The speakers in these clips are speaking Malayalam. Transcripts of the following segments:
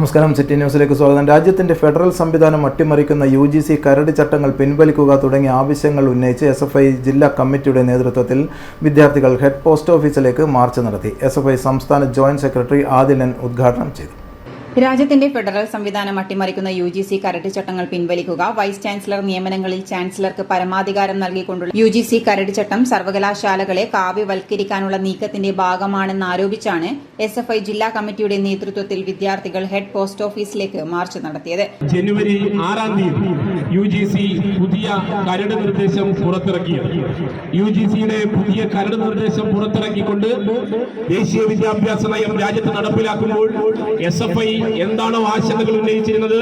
നമസ്കാരം. സിറ്റി ന്യൂസിലേക്ക് സ്വാഗതം. രാജ്യത്തിന്റെ ഫെഡറൽ സംവിധാനം അട്ടിമറിക്കുന്ന UGC കരട് ചട്ടങ്ങൾ പിൻവലിക്കുക തുടങ്ങിയ ആവശ്യങ്ങൾ ഉന്നയിച്ച് SFI ജില്ലാ കമ്മിറ്റിയുടെ നേതൃത്വത്തിൽ വിദ്യാർത്ഥികൾ ഹെഡ് പോസ്റ്റ് ഓഫീസിലേക്ക് മാർച്ച് നടത്തി. SFI സംസ്ഥാന ജോയിന്റ് സെക്രട്ടറി ആദിലൻ ഉദ്ഘാടനം ചെയ്തു. രാജ്യത്തിന്റെ ഫെഡറൽ സംവിധാനം അട്ടിമറിക്കുന്ന UGC കരട് ചട്ടങ്ങൾ പിൻവലിക്കുക, വൈസ് ചാൻസലർ നിയമനങ്ങളിൽ ചാൻസലർക്ക് പരമാധികാരം നൽകിക്കൊണ്ടുള്ള UGC കരട് ചട്ടം സർവകലാശാലകളെ കാവ്യവൽക്കരിക്കാനുള്ള നീക്കത്തിന്റെ ഭാഗമാണെന്നാരോപിച്ചാണ് SFI ജില്ലാ കമ്മിറ്റിയുടെ നേതൃത്വത്തിൽ വിദ്യാർത്ഥികൾ ഹെഡ് പോസ്റ്റ് ഓഫീസിലേക്ക് മാർച്ച് നടത്തിയത്. ജനുവരി 6-ാം തീയതി UGC പുതിയ കരട് നിർദ്ദേശം പുറത്തിറക്കി. UGCയുടെ പുതിയ കരട് നിർദ്ദേശം പുറത്തിറക്കിക്കൊണ്ട് ദേശീയ വിദ്യാഭ്യാസ നയം രാജ്യത്ത് നടപ്പിലാക്കുമ്പോൾ SFI എന്താണോ ആശങ്കകൾ ഉന്നയിച്ചിരുന്നത്,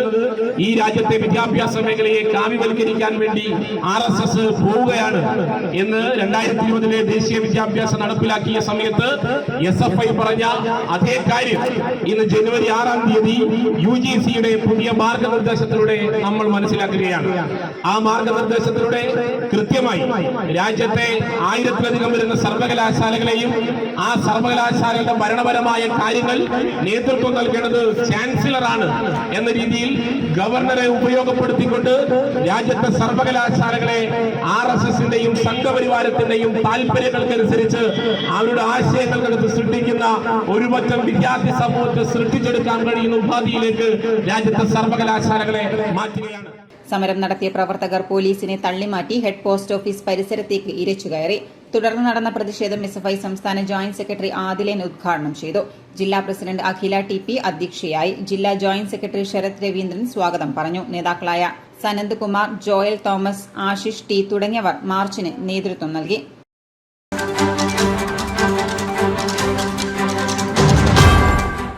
ഈ രാജ്യത്തെ വിദ്യാഭ്യാസ മേഖലയെ കാവ്യവൽക്കരിക്കാൻ വേണ്ടി RSS പോവുകയാണ് എന്ന് 2020 ദേശീയ വിദ്യാഭ്യാസം നടപ്പിലാക്കിയ സമയത്ത് SFI പറഞ്ഞ അതേ കാര്യം ഇന്ന് ജനുവരി 6-ാം തീയതി UGCയുടെ പുതിയ മാർഗനിർദ്ദേശത്തിലൂടെ നമ്മൾ മനസ്സിലാക്കുകയാണ്. ആ മാർഗനിർദ്ദേശത്തിലൂടെ കൃത്യമായി രാജ്യത്തെ 1000-ലധികം വരുന്ന സർവകലാശാലകളെയും ആ സർവകലാശാലകളുടെ ഭരണപരമായ കാര്യങ്ങൾ നേതൃത്വം നൽകേണ്ടത് ചാൻസലറാണ് എന്ന രീതിയിൽ ഗവർണറെ ഉപയോഗപ്പെടുത്തിക്കൊണ്ട് രാജ്യത്തെ സർവകലാശാലകളെ RSSന്റെയും സംഘപരിവാരത്തിന്റെയും താല്പര്യങ്ങൾക്കനുസരിച്ച് അവരുടെ ആശയങ്ങൾക്കകത്ത് സൃഷ്ടിക്കുന്ന ഒരു പറ്റം വിദ്യാർത്ഥി സമൂഹത്തെ സൃഷ്ടിച്ചെടുക്കാൻ കഴിയുന്ന ഉപാധിയിലേക്ക് രാജ്യത്തെ സർവകലാശാലകളെ മാറ്റുകയാണ്. സമരം നടത്തിയ പ്രവർത്തകർ പോലീസിനെ തള്ളിമാറ്റി ഹെഡ് പോസ്റ്റ് ഓഫീസ് പരിസരത്തേക്ക് ഇരച്ചുകയറി. തുടർന്ന് നടന്ന പ്രതിഷേധം SFI സംസ്ഥാന ജോയിന്റ് സെക്രട്ടറി ആദിലൻ ഉദ്ഘാടനം ചെയ്തു. ജില്ലാ പ്രസിഡന്റ് അഖില TP അധ്യക്ഷയായി. ജില്ലാ ജോയിന്റ് സെക്രട്ടറി ശരത് രവീന്ദ്രൻ സ്വാഗതം പറഞ്ഞു. നേതാക്കളായ Sanand Kumar, Joel Thomas, Ashish T തുടങ്ങിയവർ മാർച്ചിന് നേതൃത്വം നൽകി.